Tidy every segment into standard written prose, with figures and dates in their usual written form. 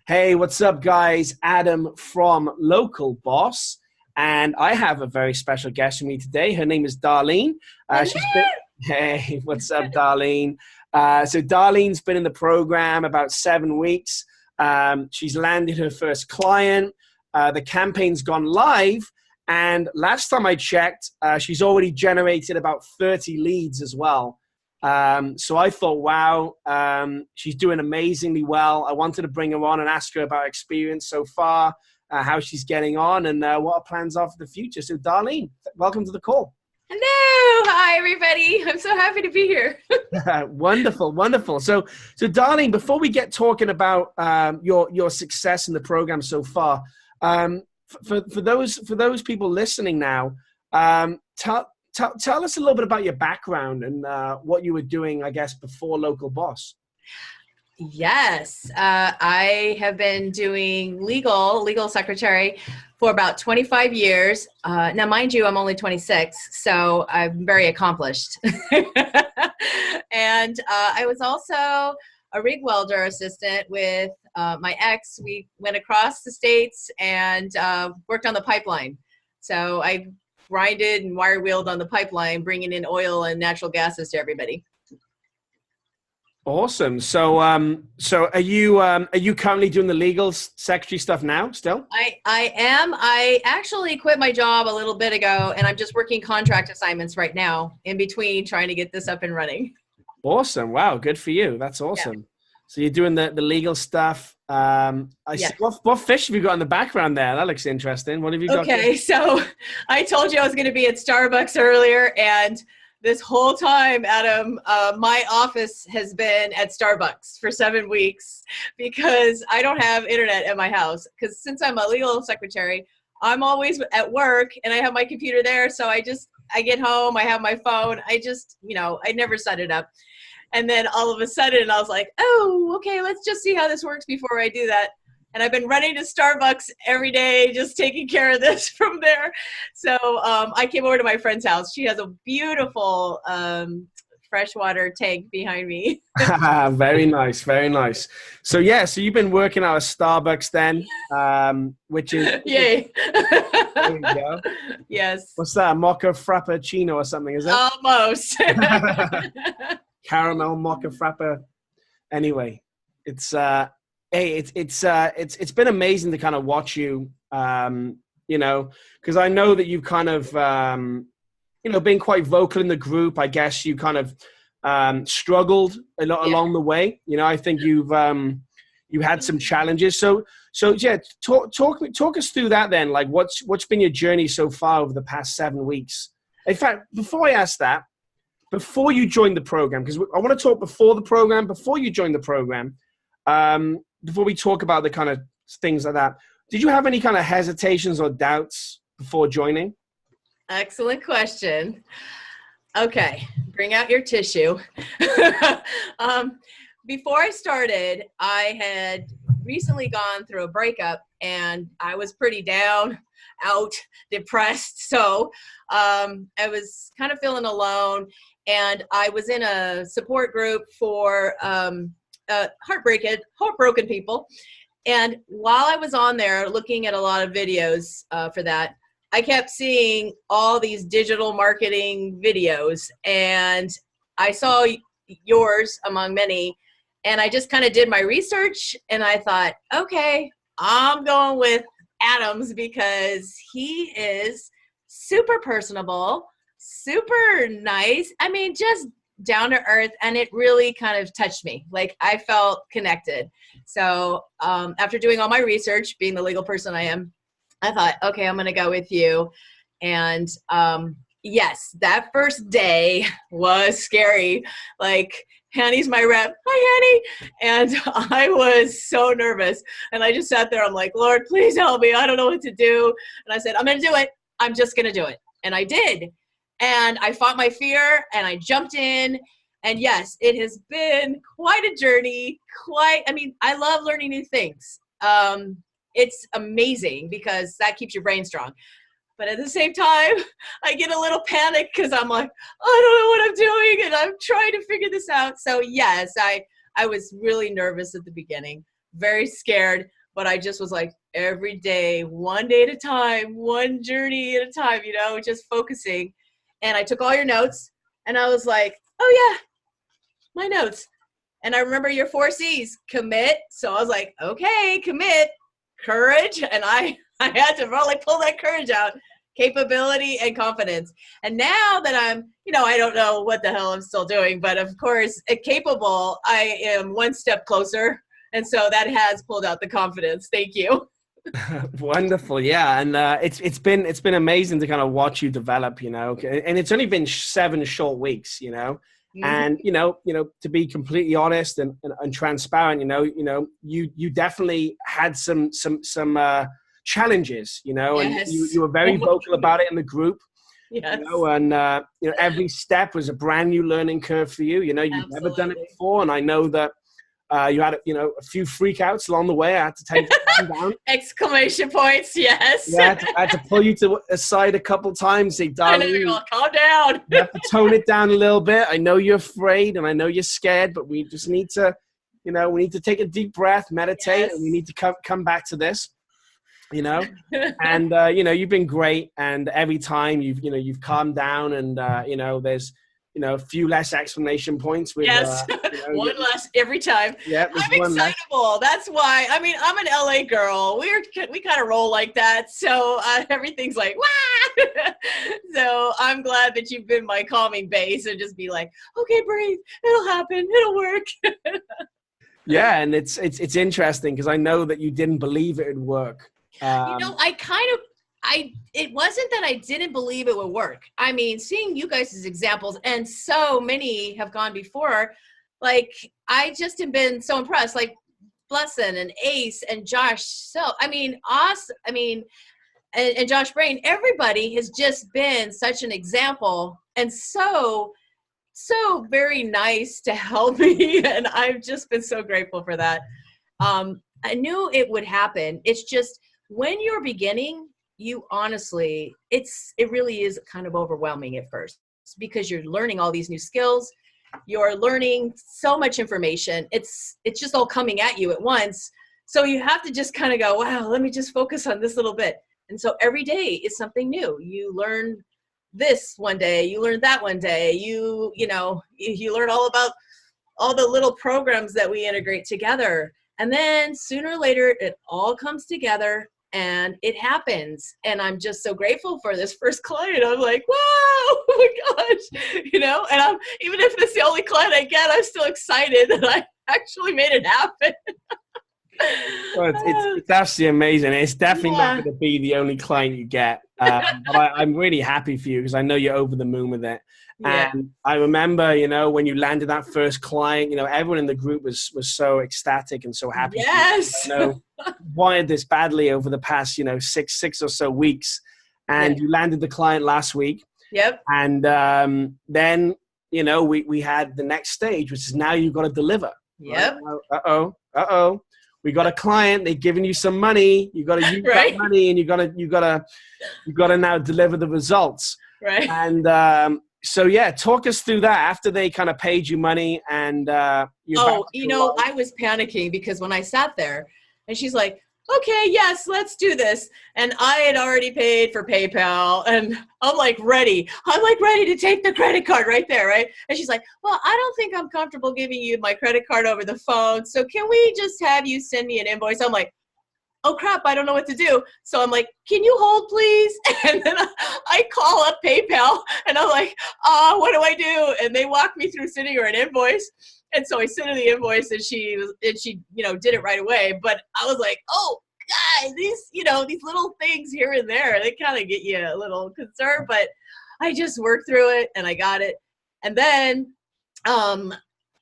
Hey, what's up, guys? Adam from Local Boss. And I have a very special guest with me today. Her name is Darlene. Hello. Hey, what's up, Darlene? So Darlene's been in the program about 7 weeks. She's landed her first client. The campaign's gone live. And last time I checked, she's already generated about 30 leads as well. So I thought, wow, she's doing amazingly well. I wanted to bring her on and ask her about her experience so far, how she's getting on, and what her plans are for the future. So Darlene, welcome to the call. Hello. Hi, everybody. I'm so happy to be here. Wonderful, wonderful. So Darlene, before we get talking about your success in the program so far, for those people listening now, tell us a little bit about your background and what you were doing, I guess, before Local Boss. Yes. I have been doing legal secretary for about 25 years. Now, mind you, I'm only 26, so I'm very accomplished. And I was also a rig welder assistant with my ex. We went across the states and worked on the pipeline. So I grinded and wire wheeled on the pipeline, bringing in oil and natural gases to everybody. Awesome. So are you currently doing the legal secretary stuff now still? I am. I actually quit my job a little bit ago, and I'm just working contract assignments right now in between trying to get this up and running. Awesome. Wow. Good for you. That's awesome. Yeah. So you're doing the legal stuff. Yes. What fish have you got in the background there? That looks interesting. What have you got? Okay. So I told you I was going to be at Starbucks earlier, and this whole time, Adam, my office has been at Starbucks for 7 weeks because I don't have internet at my house. Because since I'm a legal secretary, I'm always at work and I have my computer there. So I get home, I have my phone. I never set it up. And then all of a sudden I was like, oh, okay, let's just see how this works before I do that. And I've been running to Starbucks every day, just taking care of this from there. So I came over to my friend's house. She has a beautiful freshwater tank behind me. Very nice, very nice. So so you've been working out of Starbucks then, which is yay. There you go. Yes. What's that? Mocha Frappuccino or something? Is it? Almost. Caramel mocha frappa. Anyway, it's it's been amazing to kind of watch you, because I know that you've kind of, been quite vocal in the group. I guess you kind of struggled a lot along the way. I think you had some challenges. So yeah, talk us through that then. Like what's been your journey so far over the past 7 weeks? In fact, before I ask that, before you joined the program, because I want to talk before the program, before you joined the program, before we talk about the kind of things like that, did you have any kind of hesitations or doubts before joining? Excellent question. Okay, bring out your tissue. Before I started, I had recently gone through a breakup and I was pretty down, out, depressed. So I was kind of feeling alone, and I was in a support group for heartbroken people. And while I was on there looking at a lot of videos for that, I kept seeing all these digital marketing videos, and I saw yours among many, and I just kind of did my research, and I thought, okay, I'm going with Adam's because he is super personable, super nice. I mean, just down to earth, and it really kind of touched me. Like I felt connected. So after doing all my research, being the legal person I am, I thought, okay, I'm going to go with you. And yes, that first day was scary. Like, Hanny's my rep. Hi, Hanny. And I was so nervous. And I just sat there. I'm like, Lord, please help me. I don't know what to do. And I said, I'm going to do it. I'm just going to do it. And I did. And I fought my fear and I jumped in. And yes, it has been quite a journey. I love learning new things. It's amazing because that keeps your brain strong. But at the same time, I get a little panic because I'm like, I don't know what I'm doing and I'm trying to figure this out. So yes, I was really nervous at the beginning. very scared, but I just was like, every day, one day at a time, one journey at a time, you know, just focusing. And I took all your notes and I was like, oh yeah, my notes. And I remember your 4 C's, commit. So I was like, okay, commit, courage. And I had to really pull that courage out, capability and confidence. And now that I'm, you know, I don't know what the hell I'm still doing, but of course, capable, I am one step closer. And so that has pulled out the confidence. Thank you. Wonderful, yeah, and it's been amazing to kind of watch you develop, you know, and it's only been 7 short weeks, you know, and you know, to be completely honest and transparent, you know, you definitely had some challenges, you know, Yes. and you were very vocal about it in the group. Yes. You know, and you know, every step was a brand new learning curve for you. You know, you've never done it before, and I know that you had, you know, a few freakouts along the way. I had to take them down. Exclamation points, yes. Yeah, I had to pull you to aside a couple times. Say, Darlene, calm down. You have to tone it down a little bit. I know you're afraid, and I know you're scared, but we just need to, you know, we need to take a deep breath, meditate, and we need to come back to this. You know, and you know, you've been great, and every time you've calmed down, and you know, there's, you know, a few less exclamation points with, yes, you know, one less every time. Yeah, I'm excitable. That's why. I mean, I'm an LA girl. We kind of roll like that, so everything's like wah. So I'm glad that you've been my calming base and just be like, okay, breathe. It'll happen. It'll work. Yeah, and it's interesting because I know that you didn't believe it would work. You know, it wasn't that I didn't believe it would work. I mean, seeing you guys' examples, and so many have gone before, like, I just have been so impressed, like Blessin and Ace and Josh. So, I mean, awesome. I mean, and Josh Brain, everybody has just been such an example and so very nice to help me. And I've just been so grateful for that. I knew it would happen. It's just, when you're beginning, you honestly, it really is kind of overwhelming at first because you're learning all these new skills. You're learning so much information. It's just all coming at you at once. So you have to just kind of go, wow, let me just focus on this little bit. And so every day is something new. You learn this one day, you learn that one day, you know, you learn all about all the little programs that we integrate together. And then sooner or later, it all comes together and it happens. And I'm just so grateful for this first client. I'm like, wow, oh my gosh, you know, and even if it's the only client I get, I'm still excited that I actually made it happen. Well, it's absolutely amazing. It's definitely not going to be the only client you get. But I'm really happy for you because I know you're over the moon with it. Yeah. And I remember, you know, when you landed that first client, you know, everyone in the group was so ecstatic and so happy. Yes. You know, wanted this badly over the past, you know, six or so weeks. And you landed the client last week. Yep. And then, you know, we had the next stage, which is now you've got to deliver. Yep. Right? Uh-oh. We got a client. They've given you some money. You got to use that money, and you got to now deliver the results. Right. And so yeah, talk us through that after they kind of paid you money and you know, I was panicking because when I sat there, and she's like, okay, yes, let's do this. And I had already paid for PayPal and I'm like ready. I'm like ready to take the credit card right there, right? And she's like, well, I don't think I'm comfortable giving you my credit card over the phone. So can we just have you send me an invoice? I'm like, oh crap, I don't know what to do. So I'm like, can you hold please? And then I call up PayPal and I'm like, what do I do? And they walk me through sending her an invoice. And so I sent her the invoice and she, you know, did it right away. But I was like, oh, guys, these little things here and there, they kind of get you a little concerned, but I just worked through it and I got it. And then,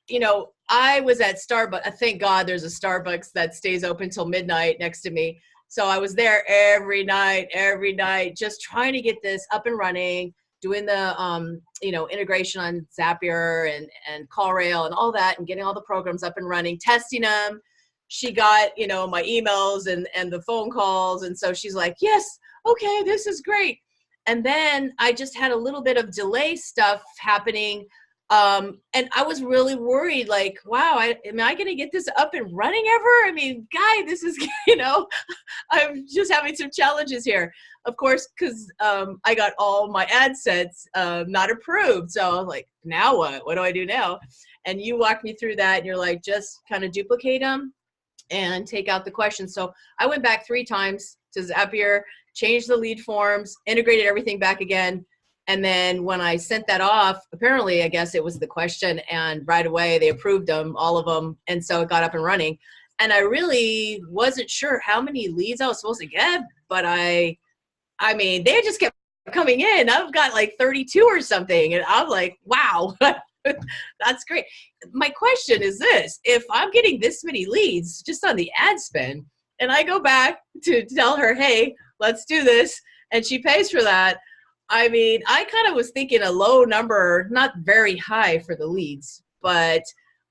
you know, I was at Starbucks. Thank God there's a Starbucks that stays open till midnight next to me. So I was there every night, just trying to get this up and running, doing the, you know, integration on Zapier and CallRail and all that, and getting all the programs up and running, testing them. She got, you know, my emails and the phone calls. And so she's like, yes, okay, this is great. And then I just had a little bit of delay stuff happening And I was really worried, like, wow, am I going to get this up and running ever? I mean, guy, this is, I'm just having some challenges here. Of course, because I got all my ad sets not approved. So I was like, now what? What do I do now? And you walked me through that, and you're like, just kind of duplicate them and take out the questions. So I went back 3 times to Zapier, changed the lead forms, integrated everything back again. And then when I sent that off, apparently, I guess it was the question, and right away they approved them, all of them. And so it got up and running. And I really wasn't sure how many leads I was supposed to get, but I mean, they just kept coming in. I've got like 32 or something. And I'm like, wow, that's great. My question is this: if I'm getting this many leads just on the ad spend, and I go back to tell her, hey, let's do this, and she pays for that, I mean, I kind of was thinking a low number, not very high for the leads, but,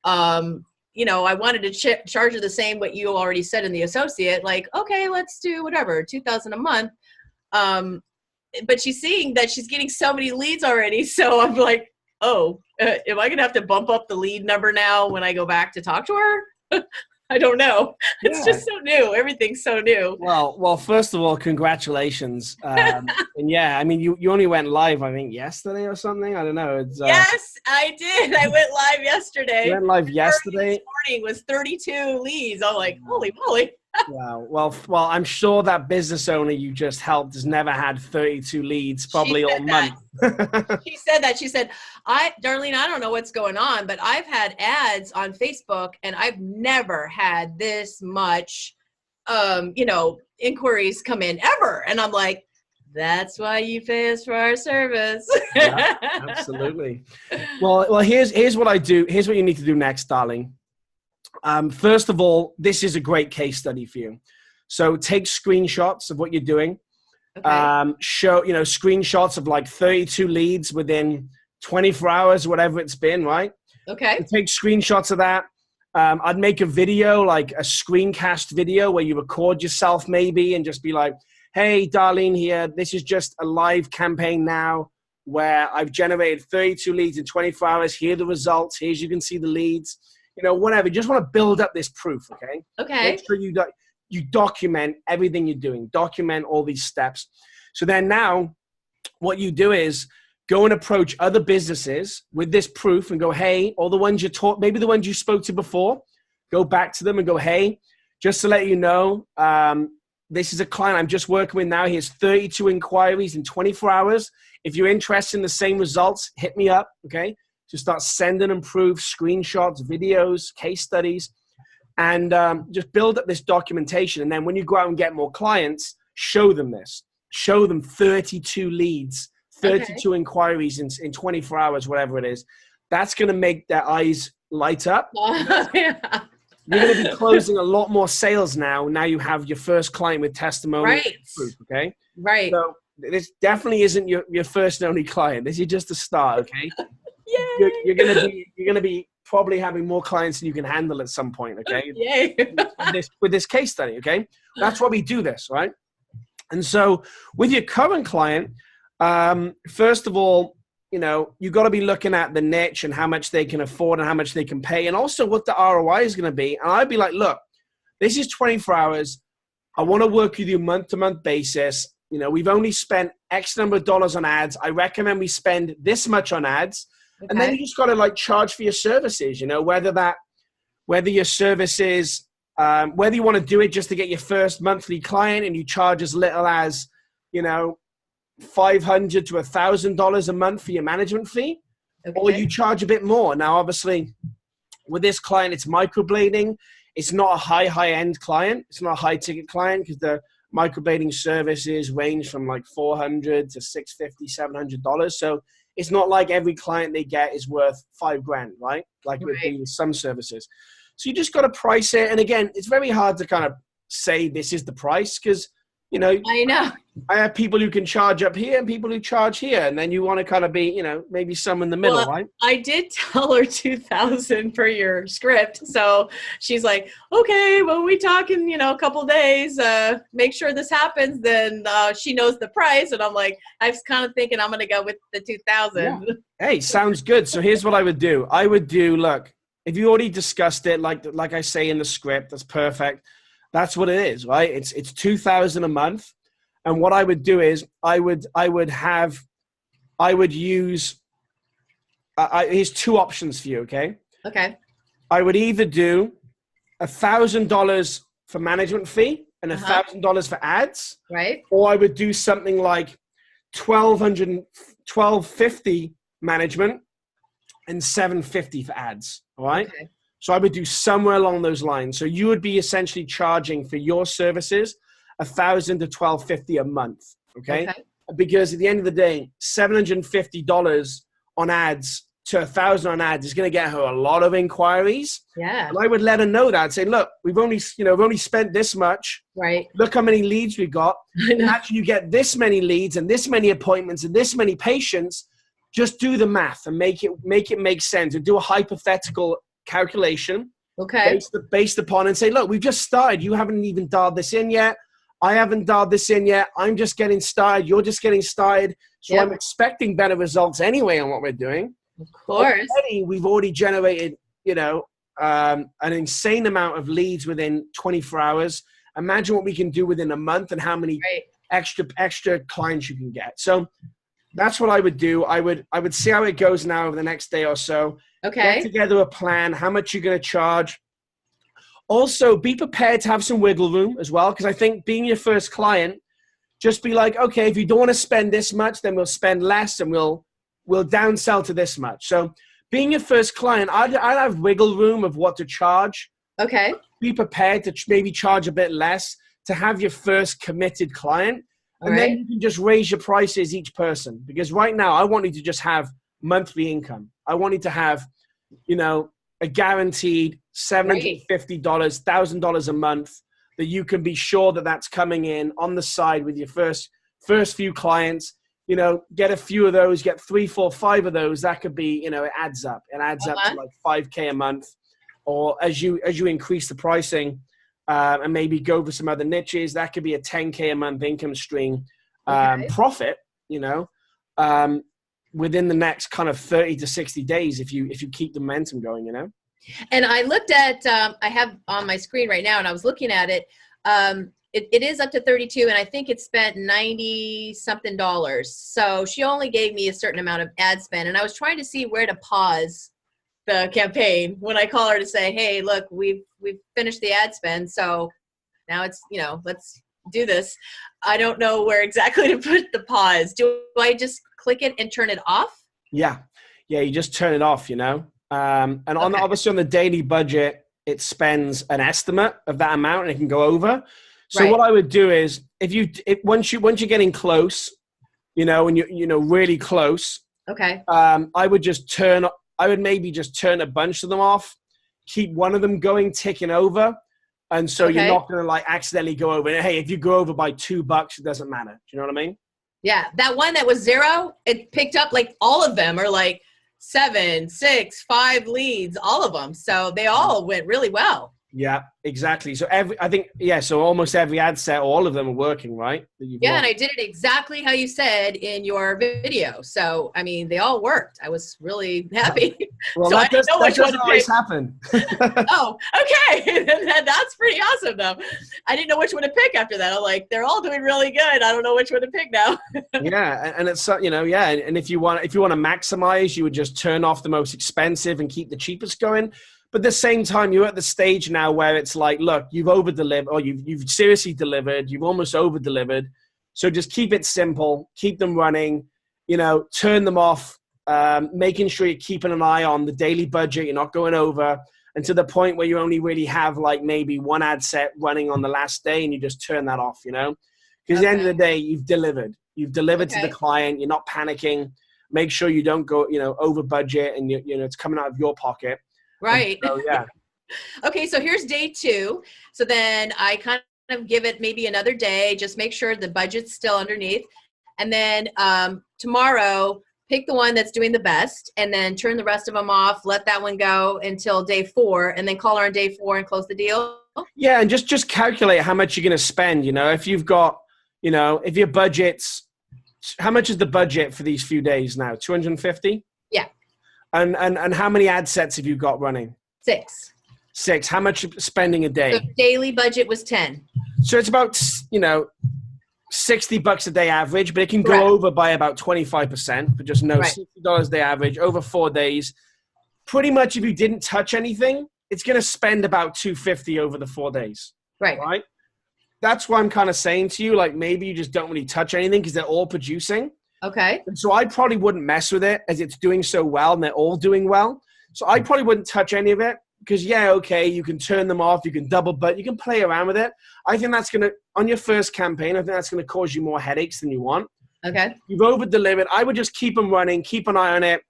I wanted to charge her the same what you already said in the associate, like, okay, let's do whatever, $2,000 a month. But she's seeing that she's getting so many leads already. So I'm like, oh, am I going to have to bump up the lead number now when I go back to talk to her? I don't know. It's just so new. Everything's so new. Well, first of all, congratulations. And yeah, I mean, you only went live, I think, yesterday or something. I don't know. It's, yes, I did. I went live yesterday. You went live yesterday? This morning was 32 leads. I'm like, holy moly. Wow. Well, I'm sure that business owner you just helped has never had 32 leads probably all month. She said that. She said, Darlene, I don't know what's going on, but I've had ads on Facebook and I've never had this much, inquiries come in ever. And I'm like, that's why you pay us for our service. Yeah, absolutely. Well, here's what I do. Here's what you need to do next, darling. First of all, this is a great case study for you. So take screenshots of what you're doing. Okay. Show, screenshots of like 32 leads within 24 hours, whatever it's been, right? Okay. So take screenshots of that. I'd make a video, like a screencast video where you record yourself maybe and just be like, hey, Darlene here. This is just a live campaign now where I've generated 32 leads in 24 hours. Here are the results. Here's, you can see the leads. Whatever. You just want to build up this proof, okay? Okay. Make sure you document everything you're doing. Document all these steps. So then now what you do is go and approach other businesses with this proof and go, hey, all the ones you taught, maybe the ones you spoke to before, go back to them and go, hey, just to let you know, this is a client I'm just working with now. He has 32 inquiries in 24 hours. If you're interested in the same results, hit me up, okay? To start sending them proof, screenshots, videos, case studies, and just build up this documentation. And then when you go out and get more clients, show them this. Show them 32 leads, 32 inquiries in 24 hours, whatever it is. That's going to make their eyes light up. Yeah. You're going to be closing a lot more sales now. Now you have your first client with testimony. Right. Proof, okay? Right. So this definitely isn't your first and only client. This is just a start, okay? You're gonna be probably having more clients than you can handle at some point, okay? Yay. with this case study, okay? That's why we do this, right? And so with your current client, first of all, you got to be looking at the niche and how much they can afford and how much they can pay, and also what the ROI is going to be. And I'd be like, look, this is 24 hours. I want to work with you month-to-month basis. We've only spent X number of dollars on ads. I recommend we spend this much on ads. Okay. And then you just got to charge for your services, whether your services, whether you want to do it just to get your first monthly client and you charge as little as, $500 to $1,000 a month for your management fee, okay, or you charge a bit more. Now, obviously, with this client, it's microblading. It's not a high-end client. It's not a high-ticket client because the microblading services range from like $400 to $650, $700. So it's not like every client they get is worth $5,000, right? Like with some services. So you just got to price it. And again, it's very hard to kind of say this is the price because, You know, I know. I have people who can charge up here and people who charge here. And then you want to kind of be, you know, maybe some in the middle, right? I did tell her 2,000 for your script. So she's like, okay, well, we talk in, you know, a couple days, make sure this happens. Then she knows the price. And I'm like, I was kind of thinking I'm going to go with the 2,000. Yeah. Hey, sounds good. So here's what I would do. I would do, look, if you already discussed it, like I say in the script, that's perfect. That's what it is, right? It's 2,000 a month. And what I would do is I would use, here's two options for you, okay? Okay. I would either do $1,000 for management fee and $1,000 for ads. Right. Or I would do something like $1,250 management and $750 for ads, all right? Okay. So I would do somewhere along those lines. So you would be essentially charging for your services $1,000 to $1,250 a month, okay? Because at the end of the day, $750 on ads to $1,000 on ads is going to get her a lot of inquiries. Yeah. And I would let her know that. I'd say, look, we've only spent this much. Right. Look how many leads we got. Actually, you get this many leads and this many appointments and this many patients. Just do the math and make it make sense, and do a hypothetical calculation. Okay. Based upon, and say, look, we've just started. You haven't even dialed this in yet. I haven't dialed this in yet. I'm just getting started. You're just getting started. So I'm expecting better results anyway on what we're doing. Of course. We've already generated, you know, an insane amount of leads within 24 hours. Imagine what we can do within a month and how many extra clients you can get. So that's what I would do. I would see how it goes now over the next day or so. Okay. Get together a plan, how much you're going to charge. Also, be prepared to have some wiggle room as well, because I think being your first client, just be like, okay, if you don't want to spend this much, then we'll spend less and we'll downsell to this much. So being your first client, I'd have wiggle room of what to charge. Okay. Be prepared to maybe charge a bit less to have your first committed client. And then you can just raise your prices each person. Because right now, I want you to just have monthly income. I want you to have, you know, a guaranteed $750, $1,000 a month that you can be sure that that's coming in on the side with your first few clients. You know, get a few of those, get 3, 4, 5 of those. That could be, you know, it adds up. It adds up to like $5K a month. Or as you increase the pricing and maybe go for some other niches, that could be a $10K a month income stream profit, you know, within the next kind of 30 to 60 days if you keep the momentum going, you know. And I looked at, I have on my screen right now, and I was looking at it. It is up to 32, and I think it spent $90-something. So she only gave me a certain amount of ad spend, and I was trying to see where to pause the campaign when I call her to say, hey, look, we've finished the ad spend, so now it's, you know, let's do this. I don't know where exactly to put the pause. Do I just click it and turn it off? Yeah, you just turn it off, you know. And obviously on the daily budget, it spends an estimate of that amount and it can go over. So what I would do is once you're getting close, you know, and you're really close. Okay. I would maybe just turn a bunch of them off, keep one of them going, ticking over. And so you're not going to like accidentally go over. And hey, if you go over by $2, it doesn't matter. Do you know what I mean? Yeah. That one that was 0, it picked up like all of them are like 7, 6, 5 leads, all of them. So they all went really well. Yeah, exactly. So so almost every ad set, all of them are working, right? And I did it exactly how you said in your video. So, I mean, they all worked. I was really happy. Well, so that doesn't always happen. Oh, okay. That's pretty awesome, though. I didn't know which one to pick after that. I'm like, they're all doing really good. I don't know which one to pick now. Yeah, and it's, you know, and if you want to maximize, you would just turn off the most expensive and keep the cheapest going. But at the same time, you're at the stage now where it's like, look, you've over-delivered, or you've seriously delivered, you've almost over-delivered. So just keep it simple, keep them running, you know, turn them off, making sure you're keeping an eye on the daily budget, you're not going over, and to the point where you only really have like maybe one ad set running on the last day and you just turn that off, you know? Because at the end of the day, you've delivered. You've delivered to the client, you're not panicking. Make sure you don't go, you know, over budget and, you know, it's coming out of your pocket. Right. So, yeah. Okay, so here's day 2. So then I kind of give it maybe another day. Just make sure the budget's still underneath. And then tomorrow, pick the one that's doing the best and then turn the rest of them off. Let that one go until day 4 and then call her on day 4 and close the deal. Yeah, and just calculate how much you're going to spend. If you've got, if your budget's, how much is the budget for these few days now? 250? Yeah. And how many ad sets have you got running? 6. 6. How much spending a day? So daily budget was 10. So it's about, $60 a day average, but it can go Correct. over by about 25%, but just know Right. $60 a day average over 4 days. Pretty much if you didn't touch anything, it's going to spend about $250 over the 4 days. Right? That's why I'm kind of saying to you, like, maybe you just don't really touch anything because they're all producing. Okay. And so I probably wouldn't mess with it as it's doing so well and they're all doing well. So I probably wouldn't touch any of it because, you can turn them off. You can double, but you can play around with it. I think that's going to, on your first campaign, I think that's going to cause you more headaches than you want. Okay. You've over-delivered. I would just keep them running, keep an eye on it.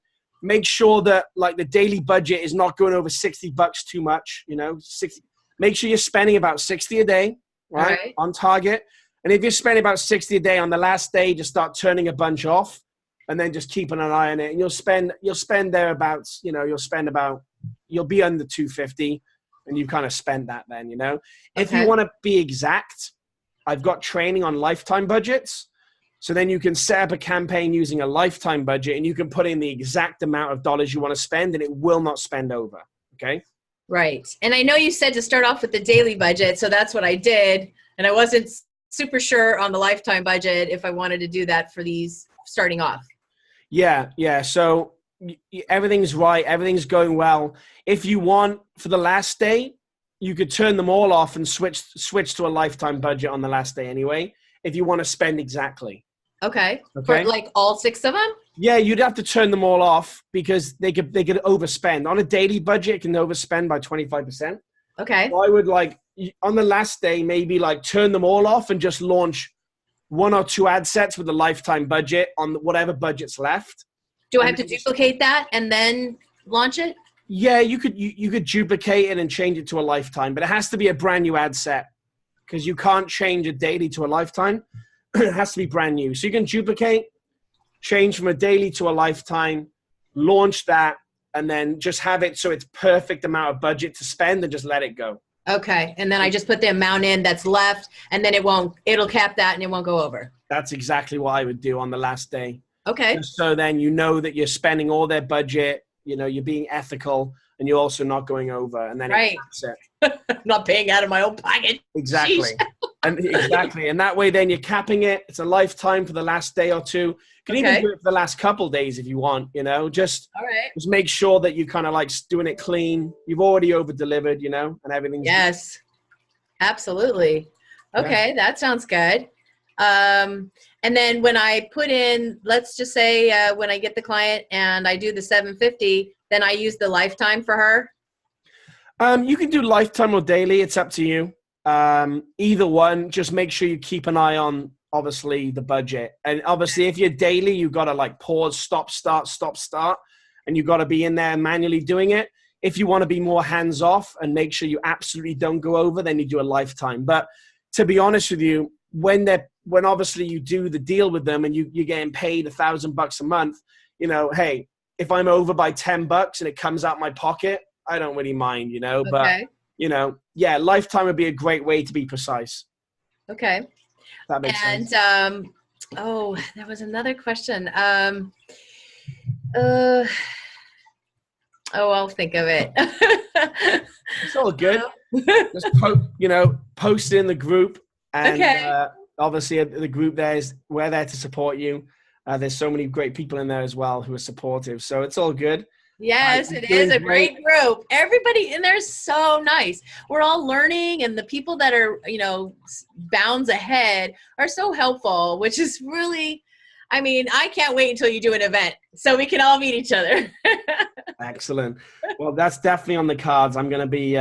Make sure that, like, the daily budget is not going over $60 too much, 60. Make sure you're spending about 60 a day, right? On target. And if you're spending about 60 a day on the last day, just start turning a bunch off and then just keeping an eye on it. And you'll spend thereabouts, you'll be under 250 and you've kind of spent that then, If you want to be exact, I've got training on lifetime budgets. So then you can set up a campaign using a lifetime budget and you can put in the exact amount of dollars you want to spend and it will not spend over. Okay. Right. And I know you said to start off with the daily budget. So that's what I did. And I wasn't super sure on the lifetime budget if I wanted to do that for these starting off. Yeah. Yeah. So everything's right. Everything's going well. If you want for the last day, you could turn them all off and switch to a lifetime budget on the last day anyway, if you want to spend exactly. Okay. For like all 6 of them? Yeah, you'd have to turn them all off because they could overspend. On a daily budget, it can overspend by 25%. Okay. So I would on the last day, maybe turn them all off and just launch 1 or 2 ad sets with a lifetime budget on whatever budget's left. Do I have to duplicate that and then launch it? Yeah, you could duplicate it and change it to a lifetime, but it has to be a brand new ad set because you can't change a daily to a lifetime. It has to be brand new. So you can duplicate, change from a daily to a lifetime, launch that, and then just have it so it's perfect amount of budget to spend and just let it go. Okay. And then I just put the amount in that's left and then it'll cap that and it won't go over. That's exactly what I would do on the last day. Okay. So then that you're spending all their budget, you're being ethical and you're also not going over. And then that's it. I'm not paying out of my own pocket. Exactly. Exactly. And that way then you're capping it. It's a lifetime for the last day or 2. You can even do it for the last couple days if you want, just make sure that you kind of doing it clean. You've already over delivered, and everything's Yes, absolutely. Okay. That sounds good. And then when I put in, let's just say when I get the client and I do the 750, then I use the lifetime for her. You can do lifetime or daily. It's up to you. Either one, just make sure you keep an eye on, obviously, the budget. And obviously, if you're daily, you've got to pause, stop, start. And you've got to be in there manually doing it. If you want to be more hands off and make sure you absolutely don't go over, then you do a lifetime. But to be honest with you, when obviously you do the deal with them and you're getting paid $1,000 a month, hey, if I'm over by $10 and it comes out my pocket, I don't really mind, but lifetime would be a great way to be precise. Okay. That makes sense. There was another question. I'll think of it. It's all good. Just post it in the group. And obviously the group we're there to support you. There's so many great people in there as well who are supportive. So it's all good. Yes, it is a great group. Everybody in there is so nice. We're all learning, and the people that are, bounds ahead are so helpful, which is really, I can't wait until you do an event so we can all meet each other. Excellent. Well, that's definitely on the cards. I'm going to be,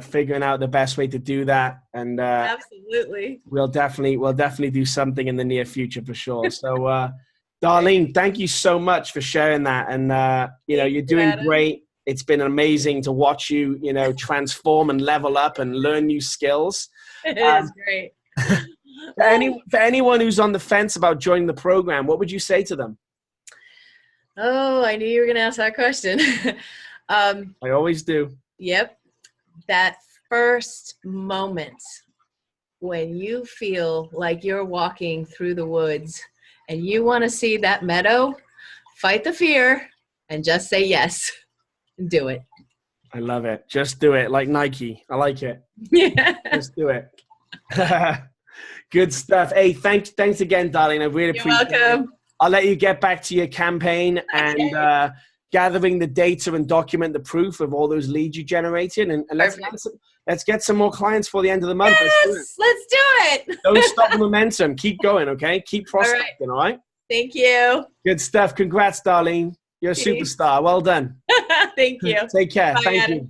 figuring out the best way to do that. And absolutely. We'll definitely do something in the near future for sure. So, Darlene, thank you so much for sharing that. And, you're doing great. It's been amazing to watch you, transform and level up and learn new skills. It is great. For anyone who's on the fence about joining the program, what would you say to them? Oh, I knew you were going to ask that question. I always do. Yep. That first moment when you feel like you're walking through the woods and you want to see that meadow, fight the fear and just say yes and do it. I love it. Just do it, like Nike. I like it. Yeah. Just do it. Good stuff. Hey, thanks again, Darlene. I really appreciate it. You're welcome. I'll let you get back to your campaign and gathering the data and document the proof of all those leads you generated. And let's get some more clients for the end of the month. Yes, let's do it. Don't stop the momentum. Keep going, okay? Keep prospecting, all right? Thank you. Good stuff. Congrats, Darlene. You're a superstar. Well done. Thank you. Take care. Bye, Thank Adam. you.